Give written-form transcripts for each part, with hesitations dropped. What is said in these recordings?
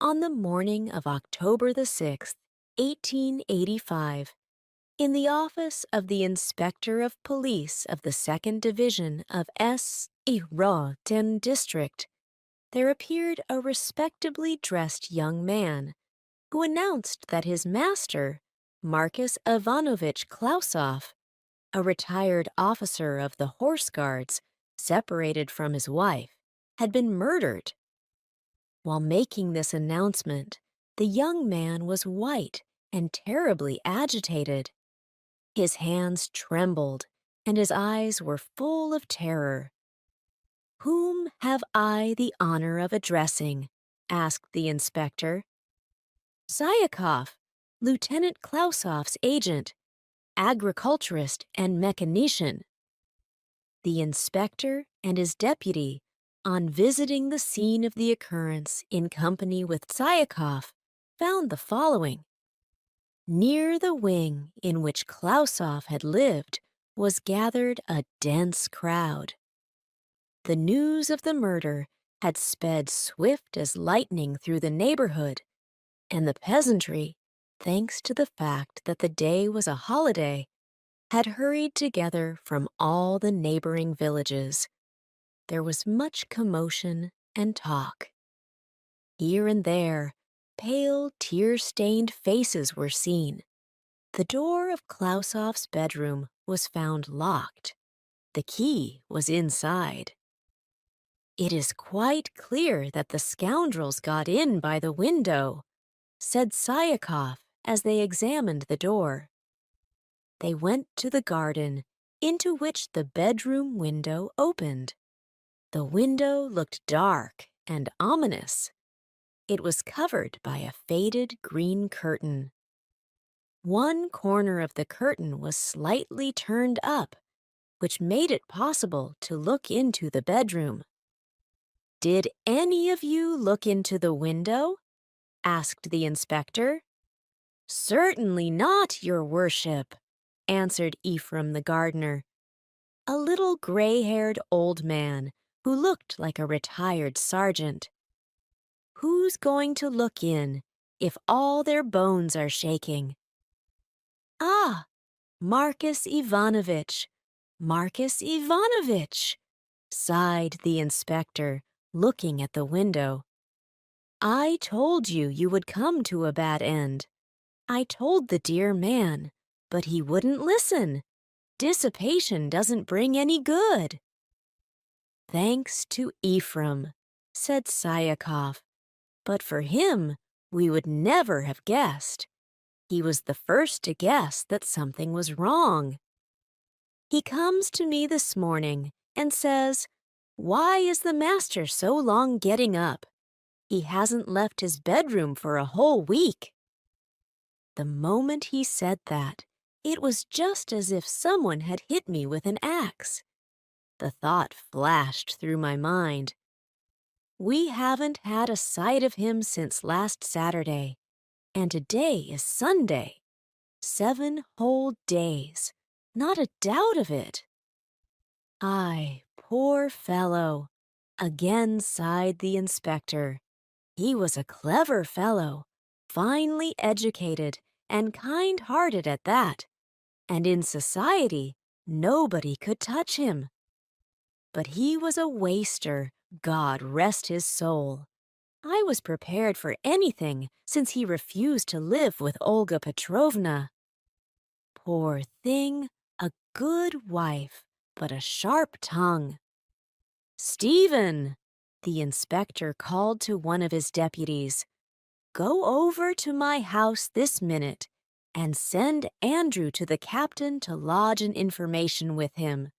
On the morning of October the 6th, 1885, in the office of the Inspector of Police of the 2nd Division of S. Iroten District, there appeared a respectably dressed young man who announced that his master, Marcus Ivanovich Klausoff, a retired officer of the Horse Guards, separated from his wife, had been murdered. While making this announcement, the young man was white and terribly agitated. His hands trembled, and his eyes were full of terror. "Whom have I the honor of addressing?" asked the inspector. "Syakov, Lieutenant Klausoff's agent, agriculturist and mechanician." The inspector and his deputy, on visiting the scene of the occurrence in company with Syakov, found the following. Near the wing in which Klausoff had lived was gathered a dense crowd. The news of the murder had sped swift as lightning through the neighborhood, and the peasantry, thanks to the fact that the day was a holiday, had hurried together from all the neighboring villages. There was much commotion and talk. Here and there, pale, tear-stained faces were seen. The door of Klausoff's bedroom was found locked. The key was inside. "It is quite clear that the scoundrels got in by the window," said Syakov as they examined the door. They went to the garden, into which the bedroom window opened. The window looked dark and ominous. It was covered by a faded green curtain. One corner of the curtain was slightly turned up, which made it possible to look into the bedroom. "Did any of you look into the window?" asked the inspector. "Certainly not, your worship," answered Ephraim the gardener, a little gray-haired old man who looked like a retired sergeant. "Who's going to look in if all their bones are shaking?" "Ah, Marcus Ivanovich, Marcus Ivanovich," sighed the inspector, looking at the window. "I told you you would come to a bad end. I told the dear man, but he wouldn't listen. Dissipation doesn't bring any good." "Thanks to Ephraim," said Syakov, "but for him we would never have guessed. He was the first to guess that something was wrong. He comes to me this morning and says, 'Why is the master so long getting up? He hasn't left his bedroom for a whole week.' The moment he said that, it was just as if someone had hit me with an axe. The thought flashed through my mind. We haven't had a sight of him since last Saturday, and today is Sunday. 7 whole days, not a doubt of it." "Ay, poor fellow," again sighed the inspector. "He was a clever fellow, finely educated, and kind-hearted at that, and in society nobody could touch him. But he was a waster, God rest his soul. I was prepared for anything since he refused to live with Olga Petrovna. Poor thing, a good wife, but a sharp tongue." "Stephen," the inspector called to one of his deputies, "go over to my house this minute and send Andrew to the captain to lodge an information with him.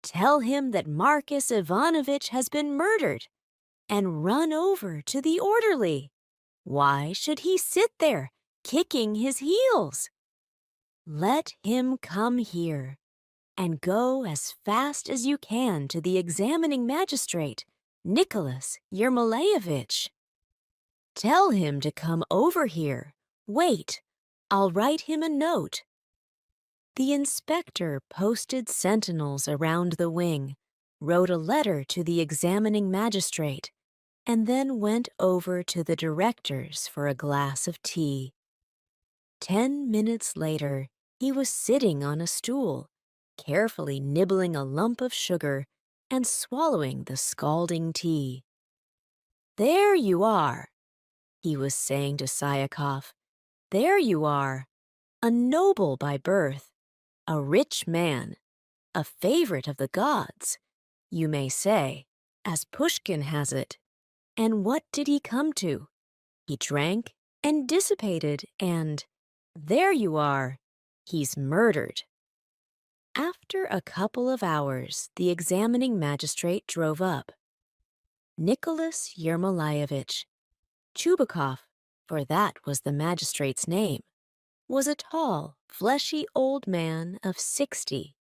Tell him that Marcus Ivanovich has been murdered, and run over to the orderly. Why should he sit there, kicking his heels? Let him come here, and go as fast as you can to the examining magistrate, Nicholas Yermolaevich. Tell him to come over here. Wait, I'll write him a note." The inspector posted sentinels around the wing, wrote a letter to the examining magistrate, and then went over to the director's for a glass of tea. 10 minutes later, he was sitting on a stool, carefully nibbling a lump of sugar and swallowing the scalding tea. "There you are," he was saying to Syakov. "There you are, a noble by birth, a rich man, a favorite of the gods, you may say, as Pushkin has it. And what did he come to? He drank and dissipated and, there you are, he's murdered." After a couple of hours, the examining magistrate drove up. Nicholas Yermolaevich Chubukov, for that was the magistrate's name, was a tall, fleshy old man of 60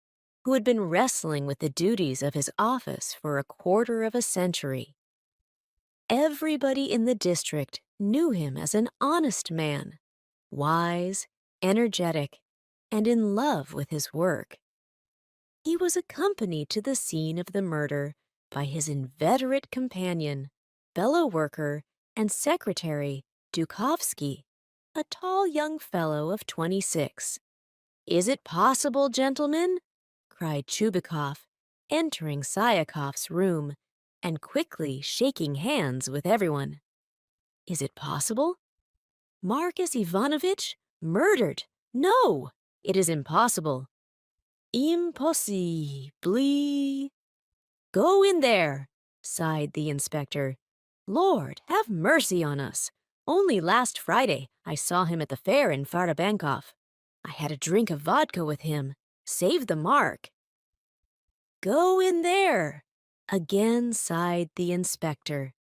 who had been wrestling with the duties of his office for a quarter of a century. Everybody in the district knew him as an honest man, wise, energetic, and in love with his work. He was accompanied to the scene of the murder by his inveterate companion, fellow worker, and secretary, Dukovsky, a tall young fellow of 26. "Is it possible, gentlemen?" cried Chubukov, entering Syakov's room and quickly shaking hands with everyone. "Is it possible? Marcus Ivanovich murdered? No, it is impossible." "Impossibly." "Go in there," sighed the inspector. "Lord, have mercy on us. Only last Friday I saw him at the fair in Farabankov. I had a drink of vodka with him. Save the mark." "Go in there," again sighed the inspector.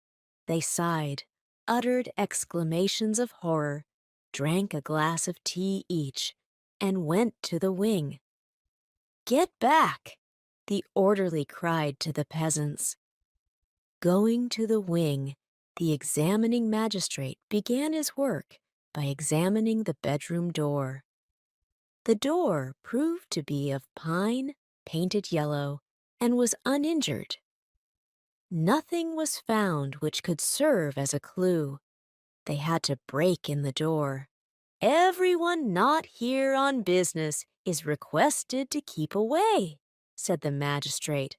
They sighed, uttered exclamations of horror, drank a glass of tea each, and went to the wing. "Get back," the orderly cried to the peasants. Going to the wing, the examining magistrate began his work by examining the bedroom door. The door proved to be of pine, painted yellow, and was uninjured. Nothing was found which could serve as a clue. They had to break in the door. "Everyone not here on business is requested to keep away," said the magistrate,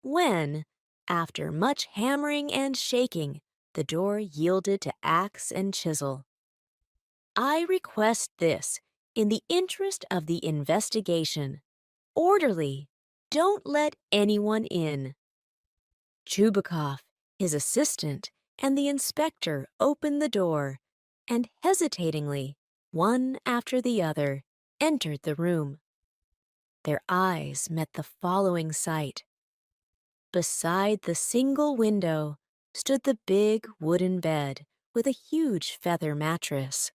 when, after much hammering and shaking, the door yielded to axe and chisel. "I request this, in the interest of the investigation. Orderly, don't let anyone in." Chubukov, his assistant, and the inspector opened the door, and hesitatingly, one after the other, entered the room. Their eyes met the following sight. Beside the single window stood the big wooden bed with a huge feather mattress.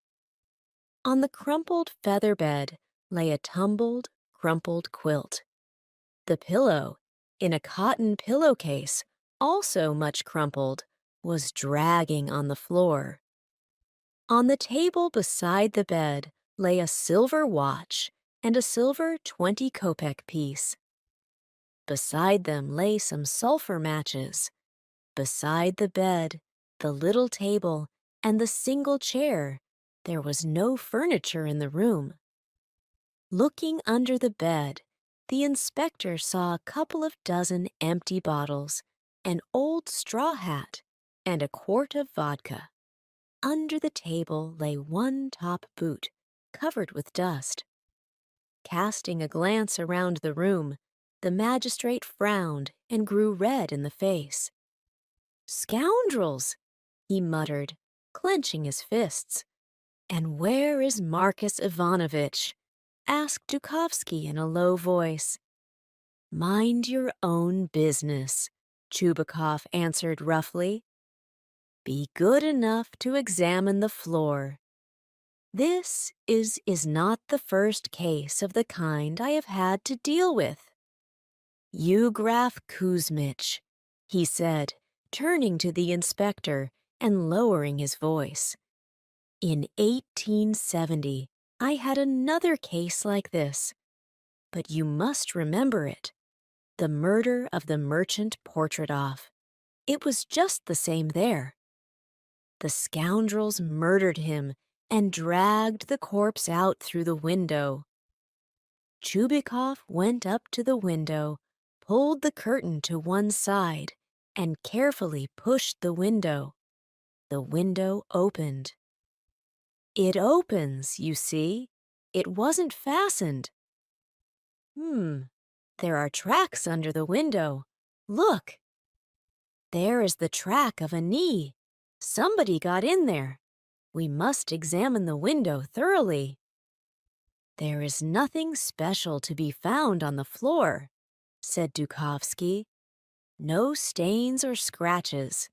On the crumpled feather bed lay a tumbled, crumpled quilt. The pillow, in a cotton pillowcase, also much crumpled, was dragging on the floor. On the table beside the bed lay a silver watch and a silver 20-kopeck piece. Beside them lay some sulfur matches. Beside the bed, the little table, and the single chair, there was no furniture in the room. Looking under the bed, the inspector saw a couple of dozen empty bottles, an old straw hat, and a quart of vodka. Under the table lay one top boot, covered with dust. Casting a glance around the room, the magistrate frowned and grew red in the face. "Scoundrels!" he muttered, clenching his fists. "And where is Marcus Ivanovich?" asked Dukovsky in a low voice. "Mind your own business," Chubukov answered roughly. "Be good enough to examine the floor. This is not the first case of the kind I have had to deal with." "Eugraph Kuzmich," he said, turning to the inspector and lowering his voice. "In 1870, I had another case like this, but you must remember it. The murder of the merchant Portratov. It was just the same there. The scoundrels murdered him and dragged the corpse out through the window. Chubikov went up to the window, pulled the curtain to one side, and carefully pushed the window. The window opened. It opens, you see. It wasn't fastened. There are tracks under the window. Look. There is the track of a knee. Somebody got in there. We must examine the window thoroughly. There is nothing special to be found on the floor, said Dukovsky. No stains or scratches.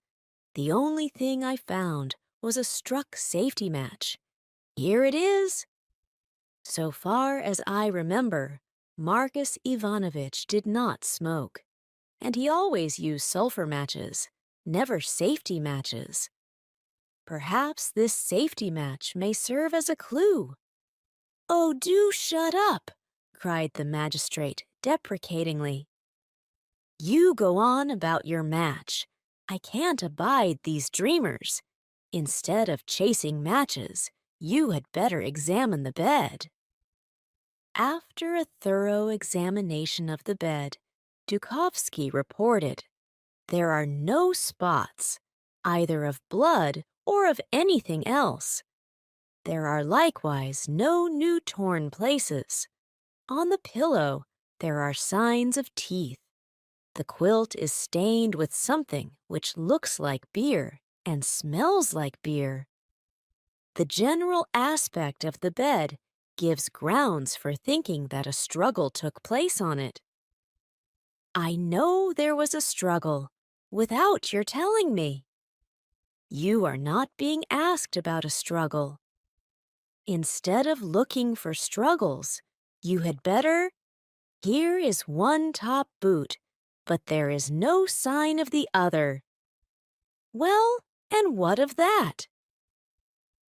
The only thing I found was a struck safety match. Here it is. So far as I remember, Marcus Ivanovich did not smoke, and he always used sulfur matches, never safety matches. Perhaps this safety match may serve as a clue. Oh, do shut up, cried the magistrate deprecatingly. You go on about your match. I can't abide these dreamers. Instead of chasing matches, you had better examine the bed. After a thorough examination of the bed, Dukovsky reported, there are no spots, either of blood or of anything else. There are likewise no new torn places. On the pillow, there are signs of teeth. The quilt is stained with something which looks like beer and smells like beer. The general aspect of the bed gives grounds for thinking that a struggle took place on it. I know there was a struggle, without your telling me. You are not being asked about a struggle. Instead of looking for struggles, you had better. Here is one top boot, but there is no sign of the other. Well, and what of that?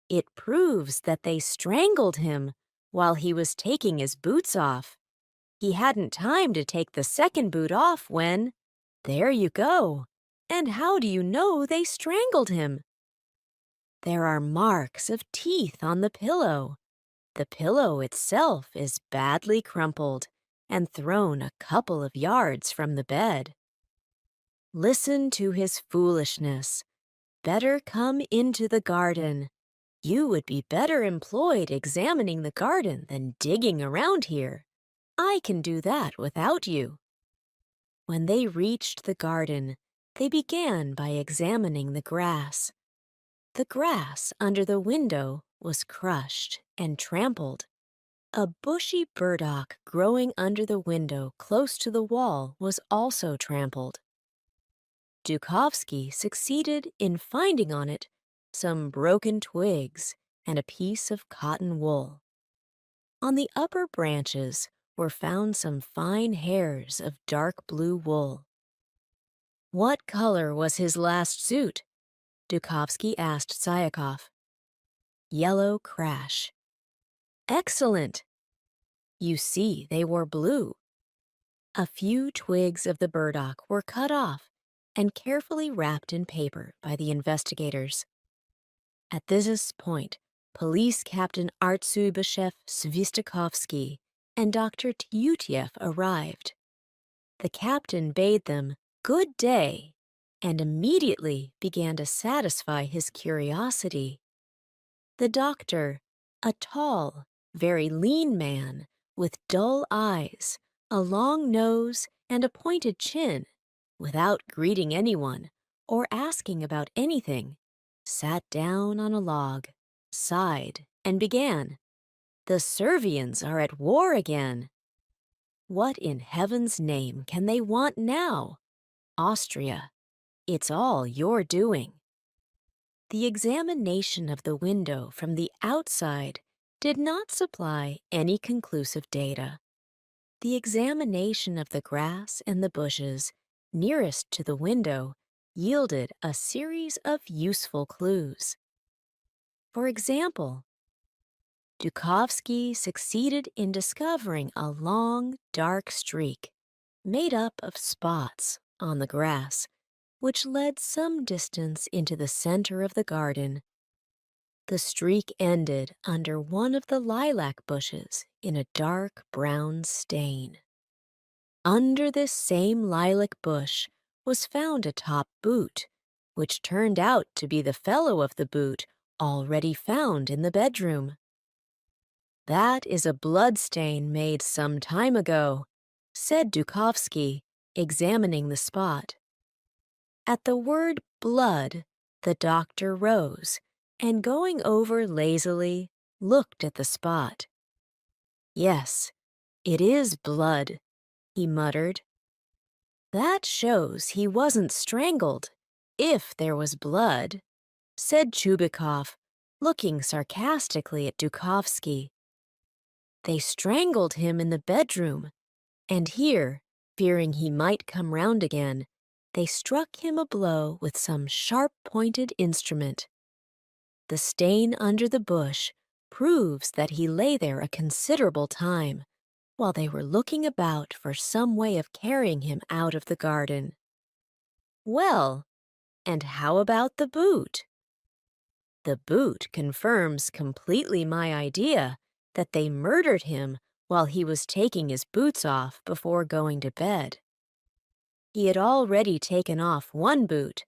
It proves that they strangled him while he was taking his boots off. He hadn't time to take the second boot off when. There you go. And how do you know they strangled him? There are marks of teeth on the pillow. The pillow itself is badly crumpled and thrown a couple of yards from the bed. Listen to his foolishness. Better come into the garden. You would be better employed examining the garden than digging around here. I can do that without you. When they reached the garden, they began by examining the grass. The grass under the window was crushed and trampled. A bushy burdock growing under the window close to the wall was also trampled. Dukovsky succeeded in finding on it some broken twigs and a piece of cotton wool. On the upper branches were found some fine hairs of dark blue wool. What color was his last suit? Dukovsky asked Syakov. Yellow crash. Excellent! You see, they were blue. A few twigs of the burdock were cut off and carefully wrapped in paper by the investigators. At this point, Police Captain Artsuybyshev Svistakovsky and Dr. Tyutyev arrived. The captain bade them good day and immediately began to satisfy his curiosity. The doctor, a tall, very lean man with dull eyes, a long nose, and a pointed chin, without greeting anyone or asking about anything, sat down on a log, sighed, and began. The Servians are at war again. What in heaven's name can they want now? Austria. It's all your doing. The examination of the window from the outside did not supply any conclusive data. The examination of the grass and the bushes nearest to the window yielded a series of useful clues. For example, Dukovsky succeeded in discovering a long, dark streak made up of spots on the grass, which led some distance into the center of the garden. The streak ended under one of the lilac bushes in a dark brown stain. Under this same lilac bush was found a top boot, which turned out to be the fellow of the boot already found in the bedroom. "That is a blood stain made some time ago," said Dukovsky, examining the spot. At the word blood, the doctor rose and, going over lazily, looked at the spot. "Yes, it is blood," he muttered. "That shows he wasn't strangled, if there was blood," said Chubikov, looking sarcastically at Dukovsky. "They strangled him in the bedroom, and here, fearing he might come round again, they struck him a blow with some sharp-pointed instrument. The stain under the bush proves that he lay there a considerable time, while they were looking about for some way of carrying him out of the garden." "Well, and how about the boot?" "The boot confirms completely my idea that they murdered him while he was taking his boots off before going to bed. He had already taken off one boot,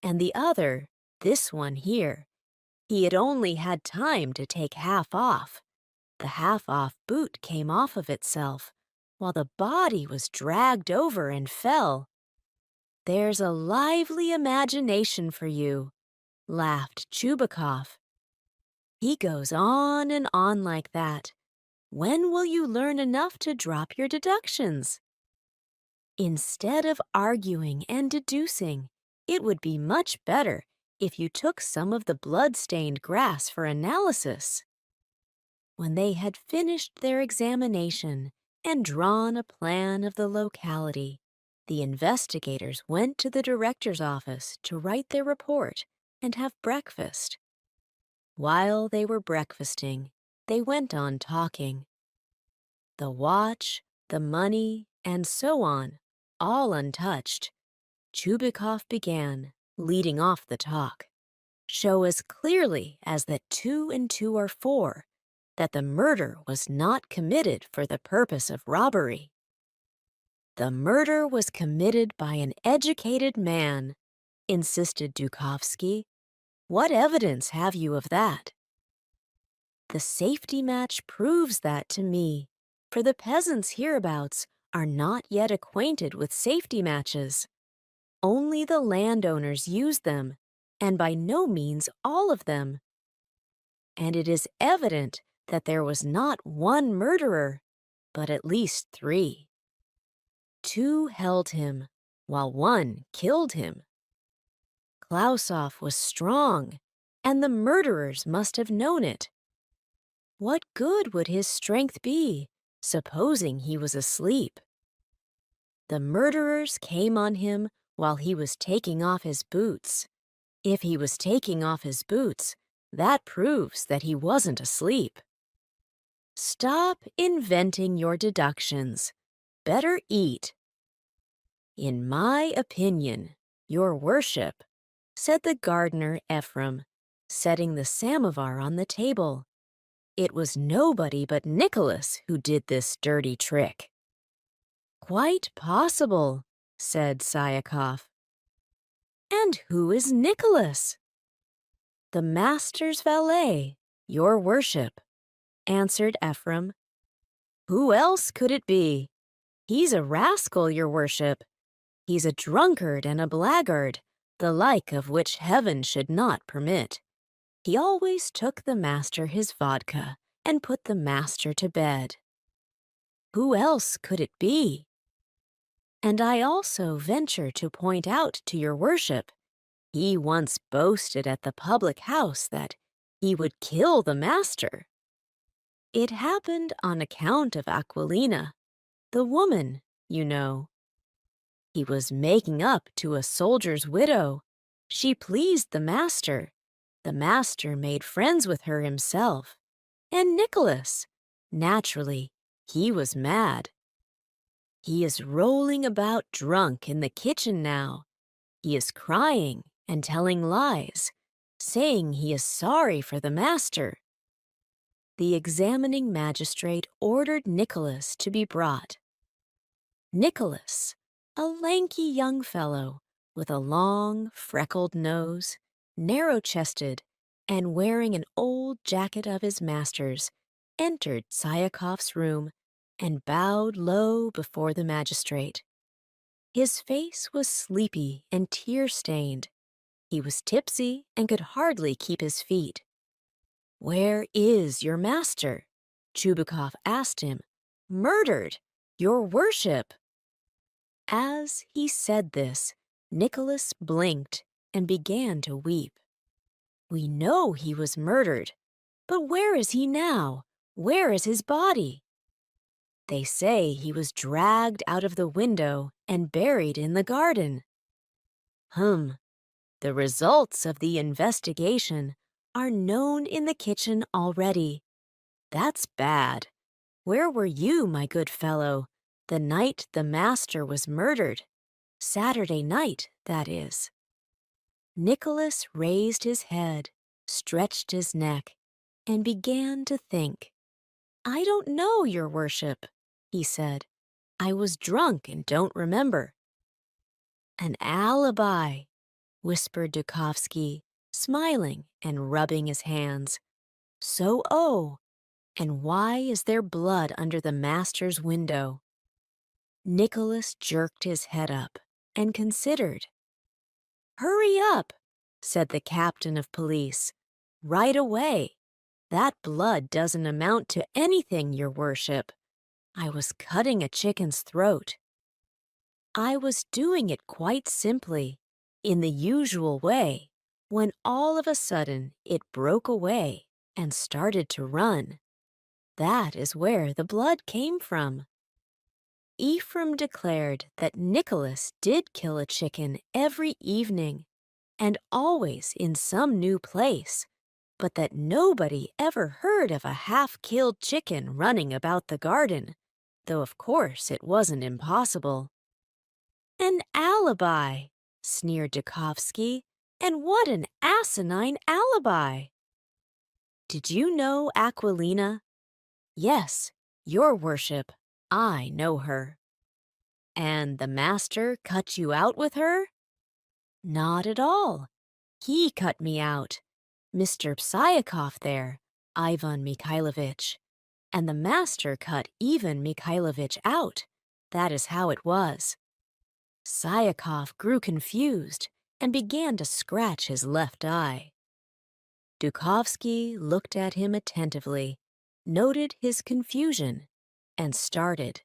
and the other, this one here, he had only had time to take half off. The half-off boot came off of itself, while the body was dragged over and fell." "There's a lively imagination for you," laughed Chubikov. "He goes on and on like that. When will you learn enough to drop your deductions? Instead of arguing and deducing, it would be much better if you took some of the blood-stained grass for analysis." When they had finished their examination and drawn a plan of the locality, the investigators went to the director's office to write their report and have breakfast. While they were breakfasting, they went on talking. The watch, the money, and so on, all untouched, Chubikov began, leading off the talk, show as clearly as that 2 and 2 are 4, that the murder was not committed for the purpose of robbery. "The murder was committed by an educated man," insisted Dukovsky. "What evidence have you of that?" "The safety match proves that to me, for the peasants hereabouts are not yet acquainted with safety matches. Only the landowners use them, and by no means all of them. And it is evident that there was not one murderer, but at least 3. 2 held him, while 1 killed him. Klausoff was strong, and the murderers must have known it. What good would his strength be, supposing he was asleep? The murderers came on him while he was taking off his boots. If he was taking off his boots, that proves that he wasn't asleep. Stop inventing your deductions. Better eat." "In my opinion, your worship," said the gardener Ephraim, setting the samovar on the table, "it was nobody but Nicholas who did this dirty trick." "Quite possible," said Syakov. "And who is Nicholas?" "The master's valet, your worship," answered Ephraim. "Who else could it be? He's a rascal, your worship. He's a drunkard and a blackguard, the like of which heaven should not permit. He always took the master his vodka and put the master to bed. Who else could it be? And I also venture to point out to your worship, he once boasted at the public house that he would kill the master. It happened on account of Aquilina, the woman, you know. He was making up to a soldier's widow. She pleased the master. The master made friends with her himself. And Nicholas, naturally, he was mad. He is rolling about drunk in the kitchen now. He is crying and telling lies, saying he is sorry for the master. The examining magistrate ordered Nicholas to be brought. Nicholas, a lanky young fellow with a long, freckled nose, narrow-chested, and wearing an old jacket of his master's, entered Tsayakov's room and bowed low before the magistrate. His face was sleepy and tear-stained. He was tipsy and could hardly keep his feet. "Where is your master?" Chubukov asked him. "Murdered, your worship." As he said this, Nicholas blinked and began to weep. "We know he was murdered, but where is he now? Where is his body?" "They say he was dragged out of the window and buried in the garden." The results of the investigation are known in the kitchen already. That's bad. Where were you, my good fellow, the night the master was murdered? Saturday night, that is." Nicholas raised his head, stretched his neck, and began to think. "I don't know, your worship," he said. "I was drunk and don't remember." "An alibi," whispered Dukovsky, smiling and rubbing his hands. And why is there blood under the master's window?" Nicholas jerked his head up and considered. "Hurry up," said the captain of police. "Right away. That blood doesn't amount to anything, your worship. I was cutting a chicken's throat. I was doing it quite simply, in the usual way, when all of a sudden it broke away and started to run. That is where the blood came from." Ephraim declared that Nicholas did kill a chicken every evening, and always in some new place, but that nobody ever heard of a half-killed chicken running about the garden, though of course it wasn't impossible. "An alibi," sneered Dukovsky, "and what an asinine alibi!" "Did you know Aquilina?" "Yes, your worship, I know her." "And the master cut you out with her?" "Not at all. He cut me out. Mr. Psychakov there, Ivan Mikhailovich. And the master cut Ivan Mikhailovich out. That is how it was." Psychakov grew confused and began to scratch his left eye. Dukovsky looked at him attentively, noted his confusion, and started.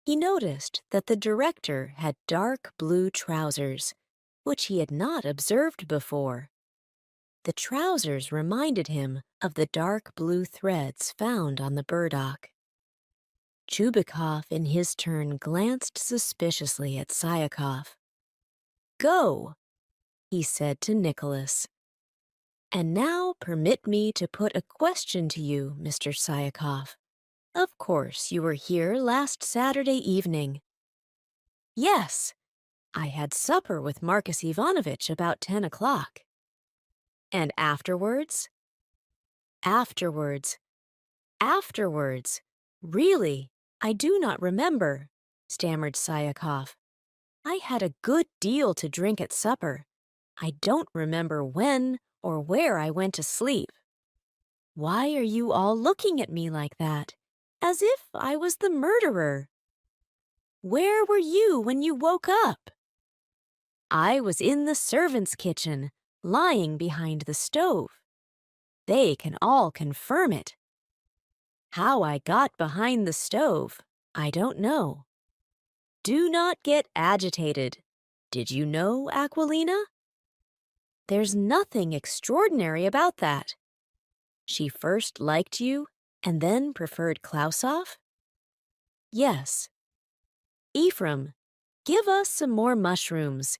He noticed that the director had dark blue trousers, which he had not observed before. The trousers reminded him of the dark blue threads found on the burdock. Chubukov in his turn glanced suspiciously at Psychakov. "Go," he said to Nicholas. "And now permit me to put a question to you, Mr. Psychakov. Of course you were here last Saturday evening." "Yes, I had supper with Marcus Ivanovitch about 10 o'clock." "And afterwards?" "Afterwards. Really, I do not remember," stammered Psychakov. "I had a good deal to drink at supper. I don't remember when or where I went to sleep." "Why are you all looking at me like that, as if I was the murderer?" "Where were you when you woke up?" "I was in the servants' kitchen, lying behind the stove. They can all confirm it. How I got behind the stove, I don't know." "Do not get agitated. Did you know Aquilina?" "There's nothing extraordinary about that." "She first liked you and then preferred Klausov?" "Yes." "Ephraim, give us some more mushrooms.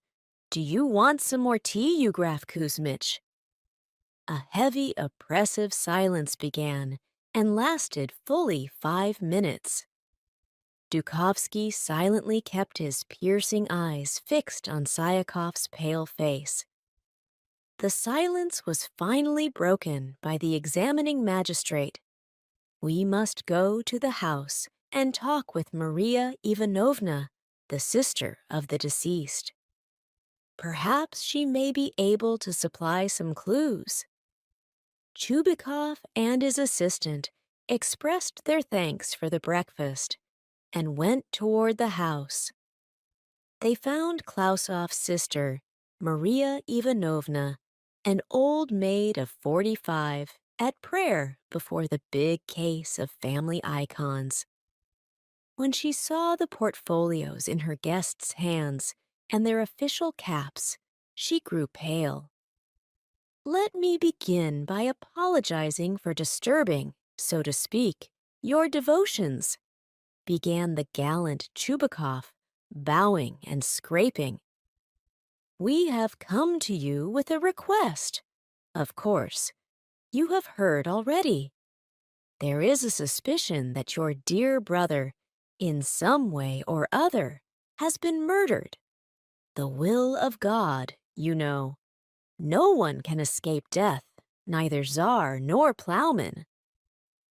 Do you want some more tea, Eugraph Kuzmich?" A heavy, oppressive silence began and lasted fully 5 minutes. Dukovsky silently kept his piercing eyes fixed on Syakov's pale face. The silence was finally broken by the examining magistrate. "We must go to the house and talk with Maria Ivanovna, the sister of the deceased. Perhaps she may be able to supply some clues." Chubikov and his assistant expressed their thanks for the breakfast and went toward the house. They found Klausov's sister, Maria Ivanovna, an old maid of 45, at prayer before the big case of family icons. When she saw the portfolios in her guests' hands and their official caps, she grew pale. "Let me begin by apologizing for disturbing, so to speak, your devotions," began the gallant Chubikov, bowing and scraping. "We have come to you with a request. Of course, you have heard already. There is a suspicion that your dear brother, in some way or other, has been murdered. The will of God, you know. No one can escape death, neither czar nor plowman.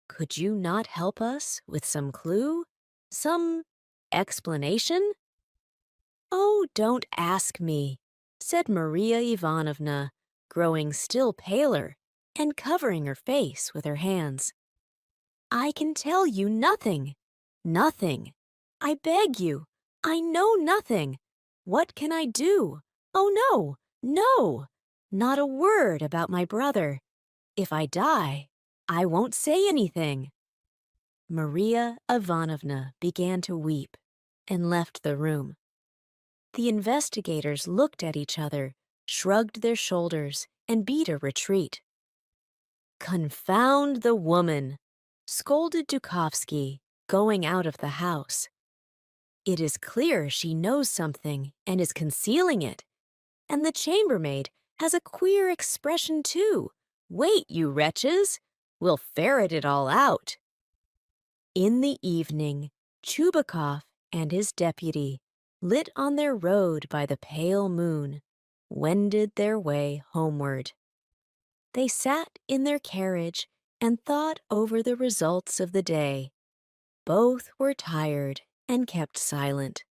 Could you not help us with some clue? Some explanation?" "Oh, don't ask me," said Maria Ivanovna, growing still paler and covering her face with her hands. "I can tell you nothing. Nothing. I beg you. I know nothing. What can I do? Oh, no, no. Not a word about my brother. If I die, I won't say anything." Maria Ivanovna began to weep and left the room. The investigators looked at each other, shrugged their shoulders, and beat a retreat. "Confound the woman!" scolded Dukovsky, going out of the house. "It is clear she knows something and is concealing it. And the chambermaid has a queer expression too. Wait, you wretches! We'll ferret it all out." In the evening, Chubikov and his deputy, lit on their road by the pale moon, wended their way homeward. They sat in their carriage and thought over the results of the day. Both were tired and kept silent.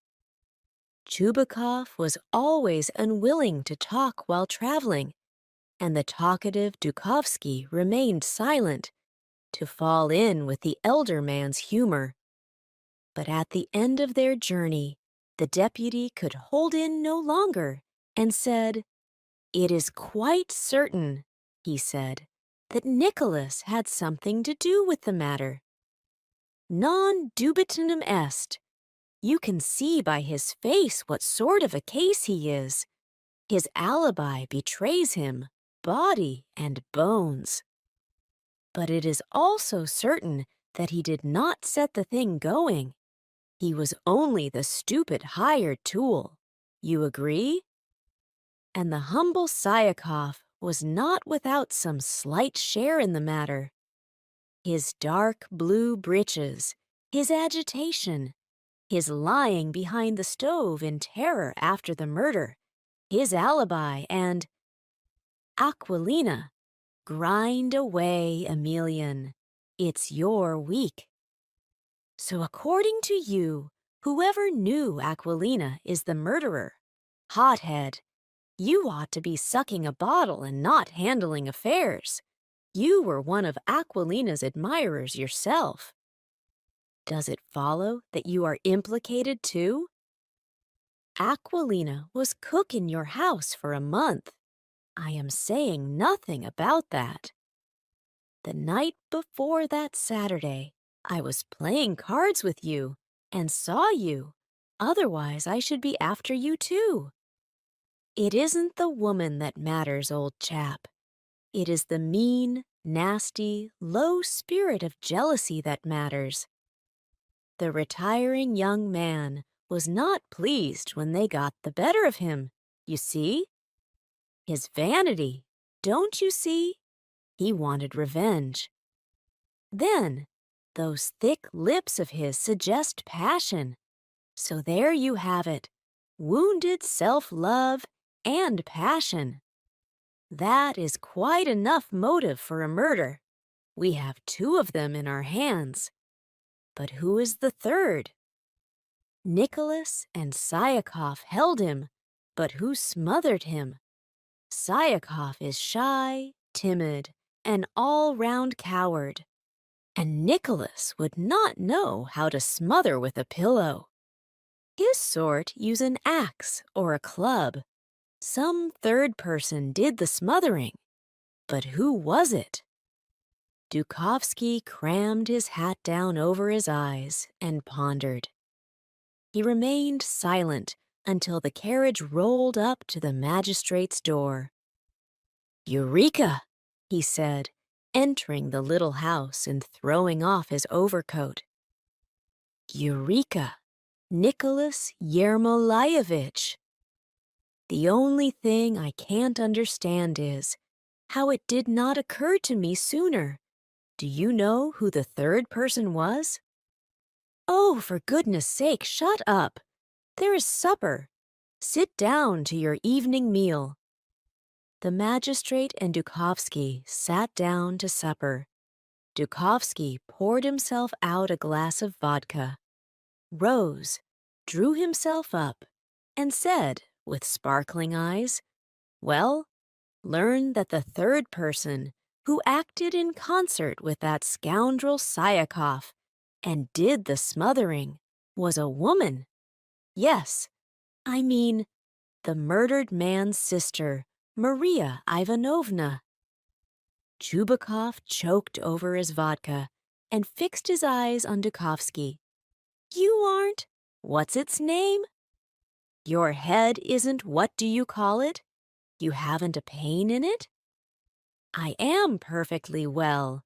Chubikov was always unwilling to talk while traveling, and the talkative Dukovsky remained silent, to fall in with the elder man's humor. But at the end of their journey, the deputy could hold in no longer and said, "It is quite certain," he said, "that Nicholas had something to do with the matter. Non dubitandum est. You can see by his face what sort of a case he is. His alibi betrays him, body and bones. But it is also certain that he did not set the thing going. He was only the stupid hired tool. You agree?" And the humble Syakov was not without some slight share in the matter. His dark blue breeches, his agitation, his lying behind the stove in terror after the murder, his alibi, and Aquilina, grind away, Emelian. It's your week. So according to you, whoever knew Aquilina is the murderer. Hothead, you ought to be sucking a bottle and not handling affairs. You were one of Aquilina's admirers yourself. Does it follow that you are implicated too? Aquilina was cook in your house for a month. I am saying nothing about that. The night before that Saturday, I was playing cards with you and saw you. Otherwise, I should be after you too. It isn't the woman that matters, old chap. It is the mean, nasty, low spirit of jealousy that matters. The retiring young man was not pleased when they got the better of him, you see? His vanity, don't you see? He wanted revenge. Then, Those thick lips of his suggest passion. So there you have it, wounded self-love and passion. That is quite enough motive for a murder. We have two of them in our hands. But who is the third? Nicholas and Syakov held him, but who smothered him? Syakov is shy, timid, an all-round coward. And Nicholas would not know how to smother with a pillow. His sort use an axe or a club. Some third person did the smothering. But who was it? Dukovsky crammed his hat down over his eyes and pondered. He remained silent until the carriage rolled up to the magistrate's door. "Eureka!" he said, entering the little house and throwing off his overcoat. Eureka! Nicholas Yermolaevich! The only thing I can't understand is how it did not occur to me sooner. Do you know who the third person was? Oh, for goodness sake, shut up. There is supper. Sit down to your evening meal. The magistrate and Dukovsky sat down to supper. Dukovsky poured himself out a glass of vodka, rose, drew himself up, and said, with sparkling eyes, "Well, learn that the third person, who acted in concert with that scoundrel Syakov and did the smothering, was a woman. Yes, I mean, the murdered man's sister, Maria Ivanovna." Chubakov choked over his vodka and fixed his eyes on Dukovsky. "You aren't? What's its name? Your head isn't what do you call it? You haven't a pain in it? I am perfectly well.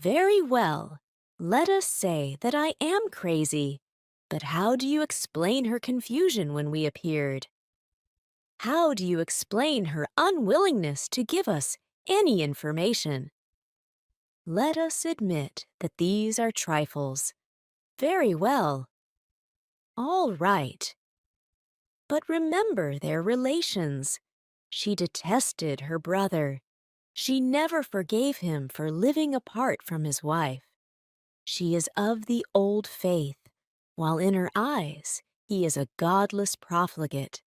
Very well. Let us say that I am crazy. But how do you explain her confusion when we appeared? How do you explain her unwillingness to give us any information? Let us admit that these are trifles. Very well. All right. But remember their relations. She detested her brother. She never forgave him for living apart from his wife. She is of the old faith, while in her eyes he is a godless profligate.